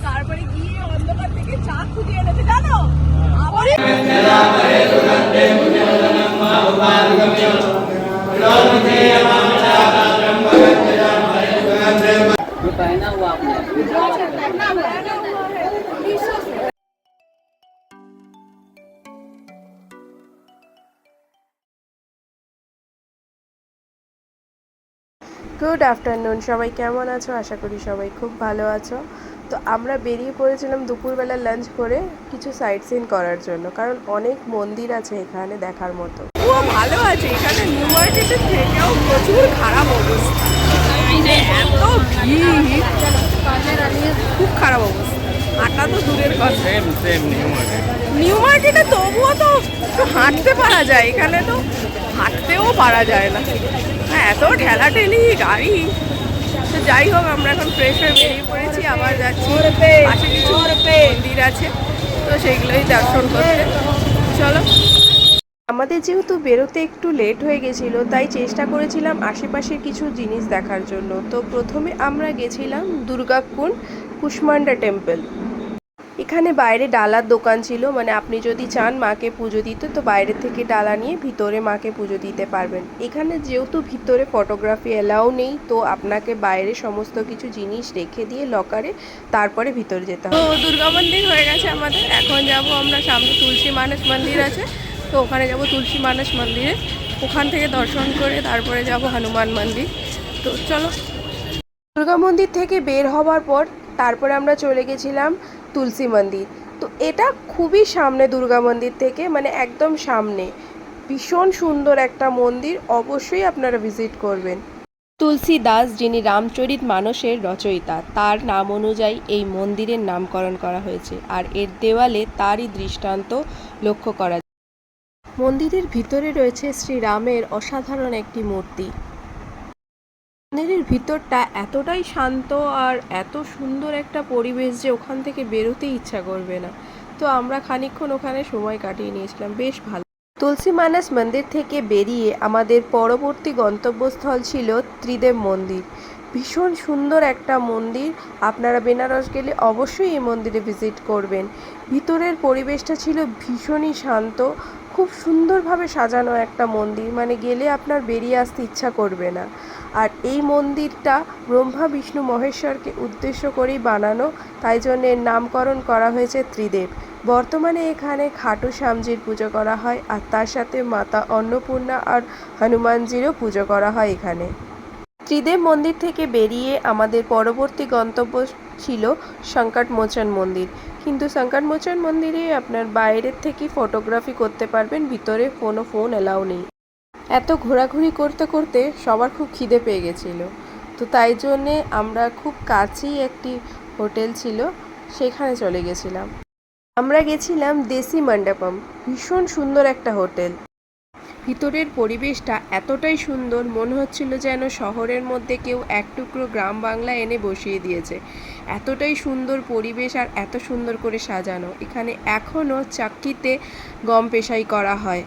তারপরে গিয়ে অন্ধকার থেকে চা খুঁজে এনেছে জানো। पहना हुआ आपने গুড আফটারনুন, সবাই কেমন আছো? আশা করি সবাই খুব ভালো আছো। তো আমরা বেরিয়ে পড়েছিলাম দুপুরবেলা লাঞ্চ করে কিছু সাইট সিন করার জন্য, কারণ অনেক মন্দির আছে এখানে দেখার মতো। ও ভালো আছে, এখানে নিউ মার্কেটের থেকেও প্রচুর খারাপ অবস্থা, এত ভিড়, খুব খারাপ অবস্থা। হাঁটা তো দূরের কথা, নিউ মার্কেটে তবুও তো একটু হাঁটতে পারা যায়, এখানে তো হাঁটতেও পারা যায় না, এত ঠেলাঠেলি গাড়ি। তো যাই হোক, আমরা এখন ফ্রেশ হয়ে বেরিয়ে পড়েছি, আবার যাচ্ছি পাশে কিছু মন্দির আছে, তো সেইগুলোই দর্শন করতে। চলো। আমাদের যেহেতু বেরোতে একটু লেট হয়ে গেছিলো, তাই চেষ্টা করেছিলাম আশেপাশের কিছু জিনিস দেখার জন্য। তো প্রথমে আমরা গেছিলাম দুর্গাকুণ্ড কুষ্মান্ডা টেম্পল। এখানে বাইরে ডালার দোকান ছিল, মানে আপনি যদি চান মাকে পুজো দিতে, তো বাইরে থেকে ডালা নিয়ে ভিতরে মাকে পুজো দিতে পারবেন। এখানে যেহেতু ভিতরে ফটোগ্রাফি অ্যালাউ নেই, তো আপনাকে বাইরে সমস্ত কিছু জিনিস রেখে দিয়ে লকারে তারপরে ভিতরে যেতে হবে। তো দুর্গা মন্দির হয়ে গেছে আমাদের, এখন যাব আমরা সামনে তুলসী মানস মন্দির আছে, তো ওখানে যাব তুলসী মানস মন্দিরে, ওখান থেকে দর্শন করে তারপরে যাব হনুমান মন্দির। তো চলো। দুর্গা মন্দির থেকে বের হওয়ার পর তারপরে আমরা চলে গেছিলাম তুলসী মন্দির। তো এটা খুবই সামনে দুর্গা মন্দির থেকে, মানে একদম সামনে। ভীষণ সুন্দর একটা মন্দির, অবশ্যই আপনারা ভিজিট করবেন। তুলসী দাস, যিনি রামচরিত মানসের রচয়িতা, তার নাম অনুযায়ী এই মন্দিরের নামকরণ করা হয়েছে, আর এর দেওয়ালে তারই দৃষ্টান্ত লক্ষ্য করা যায়। মন্দিরের ভিতরে রয়েছে শ্রীরামের অসাধারণ একটি মূর্তি। মন্দিরের ভিতরটা এতটাই শান্ত আর এত সুন্দর একটা পরিবেশ যে ওখান থেকে বেরোতেই ইচ্ছা করবে না। তো আমরা খানিকক্ষণ ওখানে সময় কাটিয়ে নিয়েছিলাম, বেশ ভালো। তুলসী মানস মন্দির থেকে বেরিয়ে আমাদের পরবর্তী গন্তব্যস্থল ছিল ত্রিদেব মন্দির। ভীষণ সুন্দর একটা মন্দির, আপনারা বেনারস গেলে অবশ্যই এই মন্দিরে ভিজিট করবেন। ভিতরের পরিবেশটা ছিল ভীষণই শান্ত, খুব সুন্দরভাবে সাজানো একটা মন্দির, মানে গেলে আপনার বেরিয়ে আসতে ইচ্ছা করবে না। আর এই মন্দিরটা ব্রহ্মা বিষ্ণু মহেশ্বরকে উদ্দেশ্য করেই বানানো, তাই জন্য এর নামকরণ করা হয়েছে ত্রিদেব। বর্তমানে এখানে খাটু শ্যামজির পুজো করা হয়, আর তার সাথে মাতা অন্নপূর্ণা আর হনুমানজিরও পুজো করা হয় এখানে। ত্রিদেব মন্দির থেকে বেরিয়ে আমাদের পরবর্তী গন্তব্য ছিল সংকটমোচন মন্দির। কিন্তু সংকটমোচন মন্দিরে আপনার বাইরের থেকে ফটোগ্রাফি করতে পারবেন, ভিতরে কোনো ফোন অ্যালাউ নেই। এত ঘোরাঘুরি করতে করতে সবার খুব খিদে পেয়ে গেছিলো, তো তাই জন্যে আমরা খুব কাছেই একটি হোটেল ছিল সেখানে চলে গেছিলাম। আমরা গেছিলাম দেশি মণ্ডপম, ভীষণ সুন্দর একটা হোটেল। ভিতরের পরিবেশটা এতটাই সুন্দর, মনে হচ্ছিল যেন শহরের মধ্যে কেউ এক টুকরো গ্রাম বাংলা এনে বসিয়ে দিয়েছে। এতটাই সুন্দর পরিবেশ আর এত সুন্দর করে সাজানো। এখানে এখনও চাকরিতে গম পেশাই করা হয়।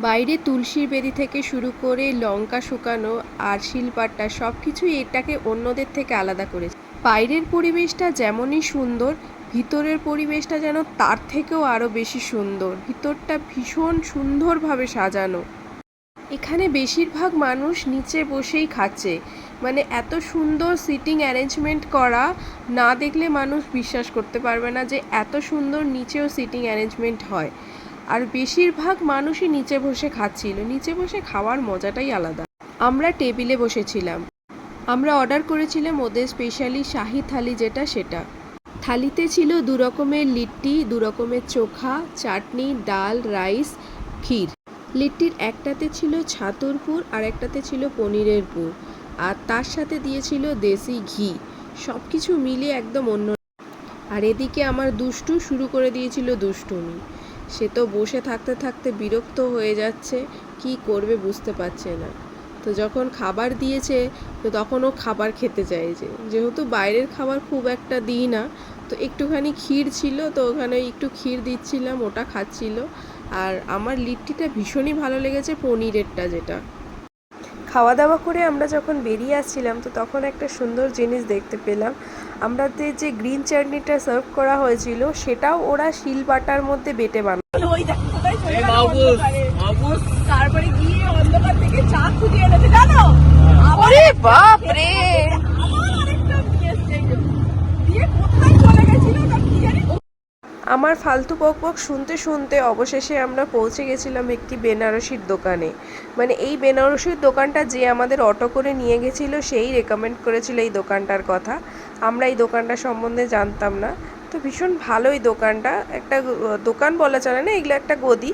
বাইরে তুলসীর বেদি থেকে শুরু করে লঙ্কা শুকানো আর শিলপাট্টা সব কিছুই এটাকে অন্যদের থেকে আলাদা করেছে। বাইরের পরিবেশটা যেমনই সুন্দর, ভিতরের পরিবেশটা যেন তার থেকেও আরও বেশি সুন্দর। ভিতরটা ভীষণ সুন্দরভাবে সাজানো। এখানে বেশিরভাগ মানুষ নিচে বসেই খাচ্ছে, মানে এত সুন্দর সিটিং অ্যারেঞ্জমেন্ট করা, না দেখলে মানুষ বিশ্বাস করতে পারবে না যে এত সুন্দর নিচেও সিটিং অ্যারেঞ্জমেন্ট হয়। আর বেশিরভাগ মানুষই নিচে বসে খাচ্ছিল, নিচে বসে খাওয়ার মজাটাই আলাদা। আমরা টেবিলে বসেছিলাম। আমরা অর্ডার করেছিলাম ওদের স্পেশালি শাহি থালি, যেটা সেটা। থালিতে ছিল 2 রকমের লিট্টি, 2 রকমের চোখা, চাটনি, ডাল, রাইস, ক্ষীর। লিট্টির একটাতে ছিল ছাতুর পুর আর একটাতে ছিল পনিরের পুর, আর তার সাথে দিয়েছিল দেশি ঘি। সব কিছু মিলিয়ে একদম অন্য। আর এদিকে আমার দুষ্টু শুরু করে দিয়েছিল দুষ্টুমি। সে তো বসে থাকতে থাকতে বিরক্ত হয়ে যাচ্ছে, কি করবে বুঝতে পারছে না। তো যখন খাবার দিয়েছে, তো তখন ও খাবার খেতে চাইছে। যেহেতু বাইরের খাবার খুব একটা দিই না, তো একটুখানি ক্ষীর ছিল, তো ওখানে একটু ক্ষীর দিচ্ছিলাম, ওটা খাচ্ছিল। আর আমার লিট্টিটা ভীষণই ভালো লেগেছে, পনিরেরটা যেটা। খাওয়া দাওয়া করে আমরা যখন বেরিয়ে আসছিলাম তো তখন একটা সুন্দর জিনিস দেখতে পেলাম। আমাদের যে গ্রিন চাটনিটা সার্ভ করা হয়েছিল সেটাও ওরা শিলপাটার মধ্যে বেটে বানায়। ওই দেখো কোথায় চলে গেল অন্ধকারে। তারপরে গিয়ে অন্ধকার থেকে চা খুঁজে এনেছে জানো। ওরে বাপ রে, আবার একটা নিয়ে এসছে এই যে। দিয়ে কোথায় চলে গেছিল ওটা কি জানি। আমার ফালতু বকবক শুনতে শুনতে অবশেষে আমরা পৌঁছে গেছিলাম একটি বেনারসির দোকানে। মানে এই বেনারসির দোকানটা যে আমাদের অটো করে নিয়ে গেছিলো সেই রেকমেন্ড করেছিল এই দোকানটার কথা। আমরা এই দোকানটা সম্বন্ধে জানতাম না। তো ভীষণ ভালো এই দোকানটা, একটা দোকান বলা চলে না, এগুলো একটা গদি,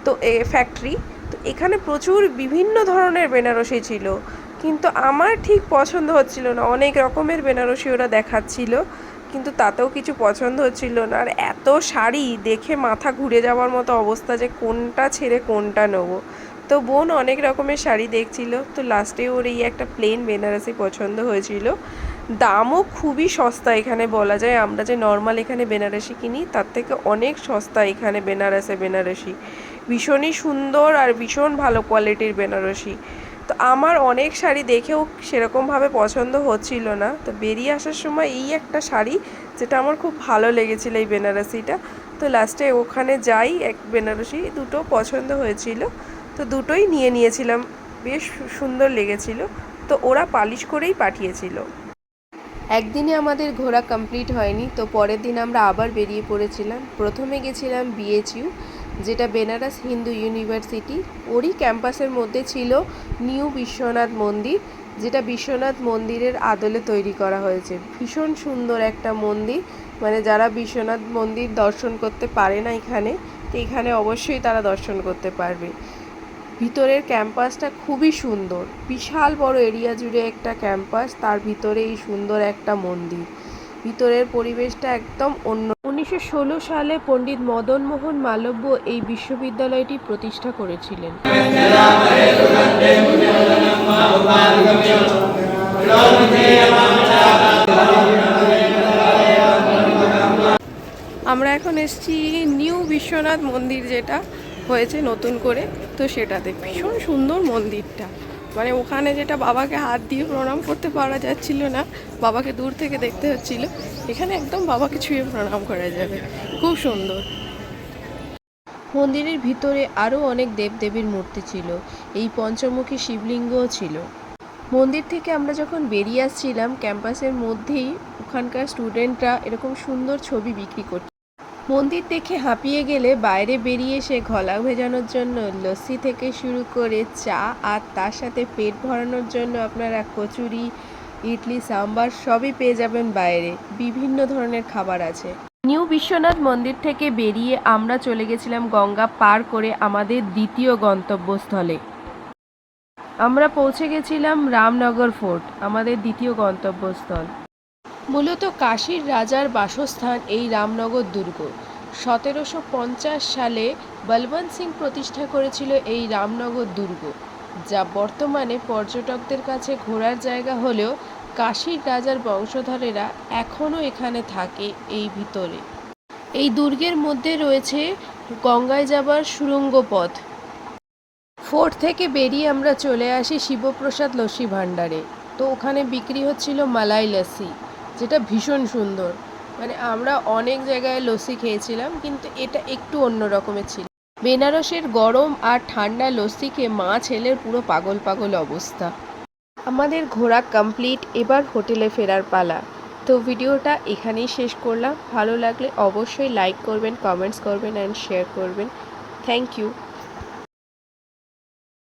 তো ফ্যাক্টরি। তো এখানে প্রচুর বিভিন্ন ধরনের বেনারসি ছিল, কিন্তু আমার ঠিক পছন্দ হচ্ছিল না। অনেক রকমের বেনারসি ওরা দেখাচ্ছিল, কিন্তু তাতেও কিছু পছন্দ হচ্ছিল না। আর এত শাড়ি দেখে মাথা ঘুরে যাওয়ার মতো অবস্থা যে কোনটা ছেড়ে কোনটা নেবো। তো বোন অনেক রকমের শাড়ি দেখছিল, তো লাস্টে ওর এই একটা প্লেন বেনারসি পছন্দ হয়েছিল। দামও খুবই সস্তা এখানে, বলা যায় আমরা যে নর্মাল এখানে বেনারসি কিনি তার থেকে অনেক সস্তা এখানে বেনারসি। ভীষণই সুন্দর আর ভীষণ ভালো কোয়ালিটির বেনারসি। তো আমার অনেক শাড়ি দেখেও সেরকমভাবে পছন্দ হচ্ছিল না। তো বেরিয়ে আসার সময় এই একটা শাড়ি যেটা আমার খুব ভালো লেগেছিলো, এই বেনারসিটা। তো লাস্টে ওখানে যাই, এক বেনারসি দুটো পছন্দ হয়েছিল, তো দুটোই নিয়েছিলাম। বেশ সুন্দর লেগেছিল। তো ওরা পালিশ করেই পাঠিয়েছিল। একদিনে আমাদের ঘোরা কমপ্লিট হয়নি, তো পরের দিন আমরা আবার বেরিয়ে পড়েছিলাম। প্রথমে গেছিলাম BHU, যেটা বেনারস হিন্দু ইউনিভার্সিটি। ওরই ক্যাম্পাসের মধ্যে ছিল নিউ বিশ্বনাথ মন্দির, যেটা বিশ্বনাথ মন্দিরের আদলে তৈরি করা হয়েছে। ভীষণ সুন্দর একটা মন্দির, মানে যারা বিশ্বনাথ মন্দির দর্শন করতে পারে না এখানে, তো এখানে অবশ্যই তারা দর্শন করতে পারবে। ভিতরের ক্যাম্পাসটা খুবই সুন্দর, বিশাল বড় এরিয়া জুড়ে একটা ক্যাম্পাস, তার ভিতরে এই সুন্দর একটা মন্দির। ভিতরের পরিবেশটা একদম অন্য। 1916 সালে পণ্ডিত মদন মোহন মালব্য এই বিশ্ববিদ্যালয়টি প্রতিষ্ঠা করেছিলেন। আমরা এখন এসেছি নিউ বিশ্বনাথ মন্দির, যেটা হয়েছে নতুন করে, তো সেটাতে ভীষণ সুন্দর মন্দিরটা। মানে ওখানে যেটা বাবাকে হাত দিয়ে প্রণাম করতে পারা যাচ্ছিল না, বাবাকে দূর থেকে দেখতে হচ্ছিল, এখানে একদম বাবাকে ছুঁয়ে প্রণাম করা যাবে। খুব সুন্দর। মন্দিরের ভিতরে আরও অনেক দেবদেবীর মূর্তি ছিল, এই পঞ্চমুখী শিবলিঙ্গও ছিল। মন্দির থেকে আমরা যখন বেরিয়ে আসছিলাম, ক্যাম্পাসের মধ্যেই ওখানকার স্টুডেন্টরা এরকম সুন্দর ছবি বিক্রি করছে। মন্দির দেখে হাঁপিয়ে গেলে বাইরে বেরিয়ে এসে গলা ভেজানোর জন্য লস্যি থেকে শুরু করে চা, আর তার সাথে পেট ভরানোর জন্য আপনারা কচুরি, ইডলি, সাম্বার সবই পেয়ে যাবেন বাইরে। বিভিন্ন ধরনের খাবার আছে। নিউ বিশ্বনাথ মন্দির থেকে বেরিয়ে আমরা চলে গেছিলাম গঙ্গা পার করে আমাদের দ্বিতীয় গন্তব্যস্থলে। আমরা পৌঁছে গেছিলাম রামনগর ফোর্ট, আমাদের দ্বিতীয় গন্তব্যস্থল। মূলত কাশীর রাজার বাসস্থান এই রামনগর দুর্গ। 1750 সালে বলবন্ত সিং প্রতিষ্ঠা করেছিল এই রামনগর দুর্গ, যা বর্তমানে পর্যটকদের কাছে ঘোরার জায়গা হলেও কাশীর রাজার বংশধরেরা এখনও এখানে থাকে এই ভিতরে। এই দুর্গের মধ্যে রয়েছে গঙ্গায় যাবার সুড়ঙ্গ পথ। ফোর্ট থেকে বেরিয়ে আমরা চলে আসি শিবপ্রসাদ লস্যি ভাণ্ডারে। তো ওখানে বিক্রি হচ্ছিল মালাই লস্যি, যেটা ভীষণ সুন্দর। মানে আমরা অনেক জায়গায় লস্যি খেয়েছিলাম, কিন্তু এটা একটু অন্য রকমের ছিল। বেনারসের গরম আর ঠান্ডা লস্যি খেয়ে মা ছেলের পুরো পাগল পাগল অবস্থা। আমাদের ঘোরা কমপ্লিট, এবার হোটেলে ফেরার পালা। তো ভিডিওটা এখানেই শেষ করলাম। ভালো লাগলে অবশ্যই লাইক করবেন, কমেন্টস করবেন অ্যান্ড শেয়ার করবেন। Thank you.